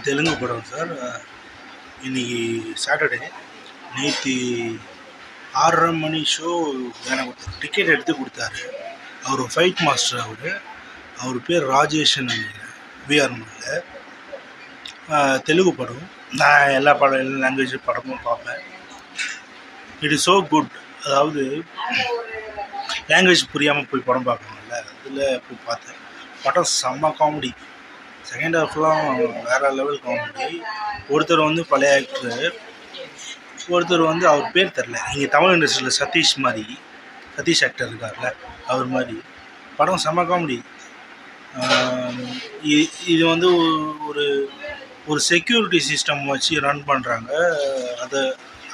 தெலுங்கு படம் சார். இன்னைக்கு சாட்டர்டே. நேற்று 6:30 மணி ஷோ எனக்கு டிக்கெட் எடுத்து கொடுத்தாரு. அவர் ஃபைட் மாஸ்டர். அவர் பேர் ராஜேஷ்ன்னு நினைக்கிறேன். விஆர்மல்ல தெலுங்கு படம். நான் எல்லா லாங்குவேஜ் படமும் பார்ப்பேன். It is so good. அதாவது லாங்குவேஜ் புரியாமல் போய் படம் பார்க்கணும்ல, அதில் போய் பார்த்தேன். படம் செம்ம காமெடி. செகண்ட் ஹாஃப்லாம் வேறு லெவல் காமெடி. ஒருத்தர் பழைய ஆக்டரு, ஒருத்தர் அவர் பேர் தெரில. இங்கே தமிழ் இண்டஸ்ட்ரியில் சதீஷ் ஆக்டர் இருக்கார்ல, அவர் மாதிரி. படம் செம்ம காமெடி. இது ஒரு ஒரு செக்யூரிட்டி சிஸ்டம் வச்சு ரன் பண்ணுறாங்க.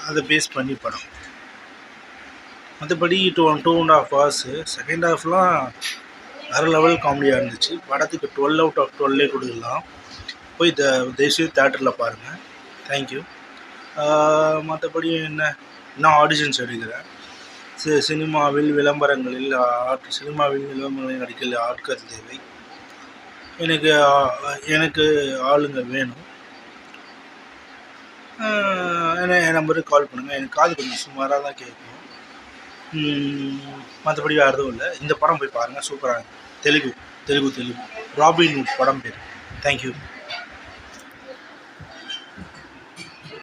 அதை பேஸ் பண்ணி படம். மற்றபடி 2.5 hours. செகண்ட் ஹாஃப்லாம் வேறு லெவல் காமெடியாக இருந்துச்சு. படத்துக்கு 12 out of 12 கொடுக்கலாம். போய் தேசிய தேட்டரில் பாருங்கள். தேங்க்யூ. மற்றபடி இன்னும் ஆடிஷன்ஸ் எடுக்கிறேன். சினிமாவில் விளம்பரங்களில் நடிக்கல ஆட்கள் தேவை. எனக்கு ஆளுங்க வேணும். என் நம்பருக்கு கால் பண்ணுங்கள். எனக்கு காது கொஞ்சம் சுமாராக தான் கேட்கும். மற்றபடி வேறு எதுவும் இல்லை. இந்த படம் போய் பாருங்கள், சூப்பராக இருக்குது. தெலுங்கு ராபின்ஹுட் படம் பேர். தேங்க்யூ.